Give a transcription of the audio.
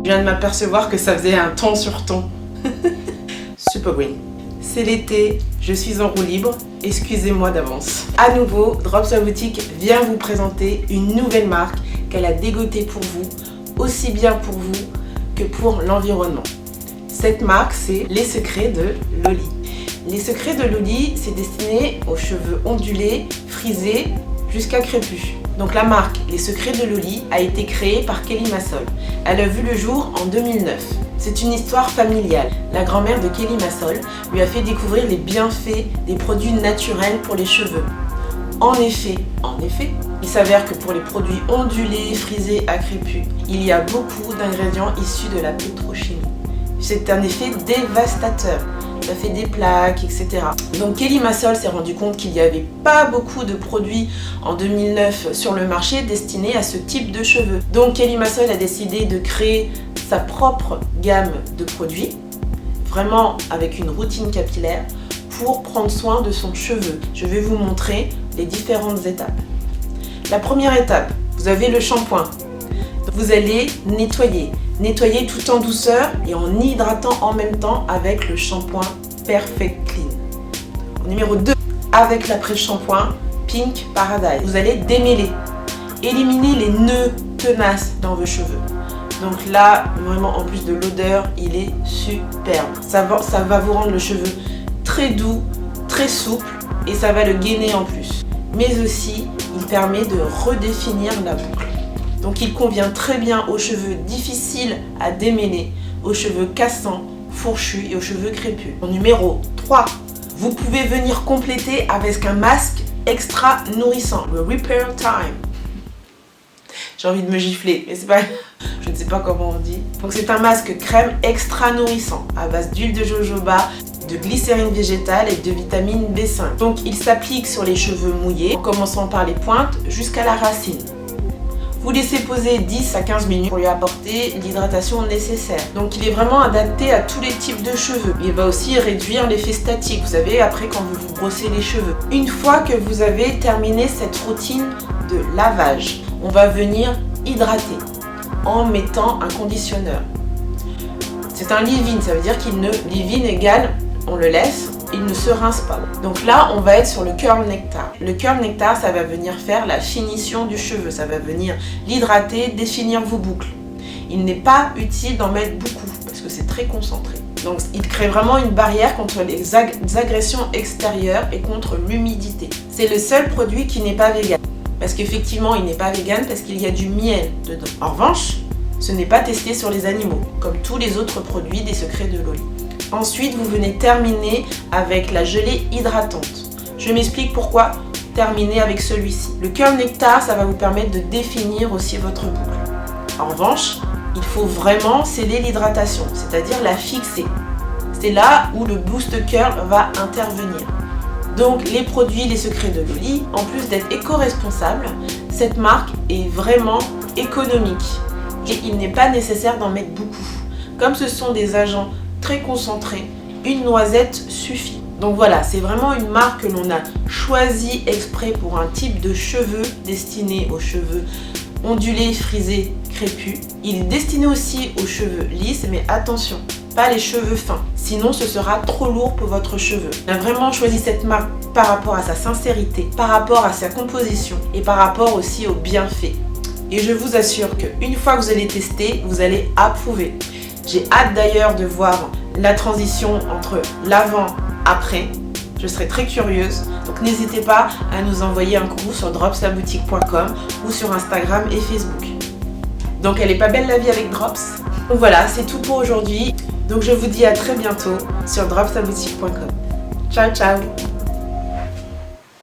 Je viens de m'apercevoir que ça faisait un ton sur ton. Super green. C'est l'été, je suis en roue libre, excusez-moi d'avance. À nouveau, Drops La Boutique vient vous présenter une nouvelle marque qu'elle a dégotée pour vous, aussi bien pour vous que pour l'environnement. Cette marque, c'est Les Secrets de Loli. Les Secrets de Loli, c'est destiné aux cheveux ondulés, frisés, jusqu'à crépus. Donc la marque Les Secrets de Loli a été créée par Kelly Massol. Elle a vu le jour en 2009. C'est une histoire familiale. La grand-mère de Kelly Massol lui a fait découvrir les bienfaits des produits naturels pour les cheveux. En effet, il s'avère que pour les produits ondulés, frisés à crépus, il y a beaucoup d'ingrédients issus de la pétrochimie. C'est un effet dévastateur. Ça fait des plaques, etc. Donc Kelly Massol s'est rendu compte qu'il n'y avait pas beaucoup de produits en 2009 sur le marché destinés à ce type de cheveux. Donc Kelly Massol a décidé de créer sa propre gamme de produits, vraiment avec une routine capillaire, pour prendre soin de son cheveu. Je vais vous montrer les différentes étapes. La première étape, vous avez le shampoing. Vous allez nettoyer. Nettoyer tout en douceur et en hydratant en même temps avec le shampoing Perfect Clean. Numéro 2, avec l'après-shampoing Pink Paradise. Vous allez démêler, éliminer les nœuds tenaces dans vos cheveux. Donc là, vraiment en plus de l'odeur, il est superbe. Ça va vous rendre le cheveu très doux, très souple et ça va le gainer en plus. Mais aussi, il permet de redéfinir la boucle. Donc il convient très bien aux cheveux difficiles à démêler, aux cheveux cassants, fourchus et aux cheveux crépus. Numéro 3, vous pouvez venir compléter avec un masque extra nourrissant, le Repair Time. J'ai envie de me gifler, mais c'est pas... Je ne sais pas comment on dit. Donc c'est un masque crème extra nourrissant à base d'huile de jojoba, de glycérine végétale et de vitamine B5. Donc il s'applique sur les cheveux mouillés, en commençant par les pointes jusqu'à la racine. Vous laissez poser 10 à 15 minutes pour lui apporter l'hydratation nécessaire. Donc il est vraiment adapté à tous les types de cheveux. Il va aussi réduire l'effet statique, vous savez, après quand vous vous brossez les cheveux. Une fois que vous avez terminé cette routine de lavage, on va venir hydrater en mettant un conditionneur. C'est un leave-in, ça veut dire qu'il ne... Leave-in égale, on le laisse, il ne se rince pas. Donc là, on va être sur le Curl Nectar. Le Curl Nectar, ça va venir faire la finition du cheveu. Ça va venir l'hydrater, définir vos boucles. Il n'est pas utile d'en mettre beaucoup parce que c'est très concentré. Donc il crée vraiment une barrière contre les agressions extérieures et contre l'humidité. C'est le seul produit qui n'est pas vegan. Parce qu'effectivement, il n'est pas vegan parce qu'il y a du miel dedans. En revanche, ce n'est pas testé sur les animaux, comme tous les autres produits des Secrets de Loli. Ensuite, vous venez terminer avec la gelée hydratante. Je m'explique pourquoi terminer avec celui-ci. Le Curl Nectar, ça va vous permettre de définir aussi votre boucle. En revanche, il faut vraiment sceller l'hydratation, c'est-à-dire la fixer. C'est là où le Boost Curl va intervenir. Donc, les produits Les Secrets de Loli, en plus d'être éco-responsable, cette marque est vraiment économique. Et il n'est pas nécessaire d'en mettre beaucoup. Comme ce sont des agents très concentré, une noisette suffit. Donc voilà, c'est vraiment une marque que l'on a choisie exprès pour un type de cheveux destiné aux cheveux ondulés, frisés, crépus. Il est destiné aussi aux cheveux lisses, mais attention, pas les cheveux fins, sinon ce sera trop lourd pour votre cheveu. On a vraiment choisi cette marque par rapport à sa sincérité, par rapport à sa composition et par rapport aussi aux bienfaits. Et je vous assure qu'une fois que vous allez tester, vous allez approuver. J'ai hâte d'ailleurs de voir la transition entre l'avant et après. Je serai très curieuse. Donc n'hésitez pas à nous envoyer un coucou sur dropslaboutique.com ou sur Instagram et Facebook. Donc elle est pas belle la vie avec Drops. Donc voilà, c'est tout pour aujourd'hui. Donc je vous dis à très bientôt sur dropslaboutique.com. Ciao ciao.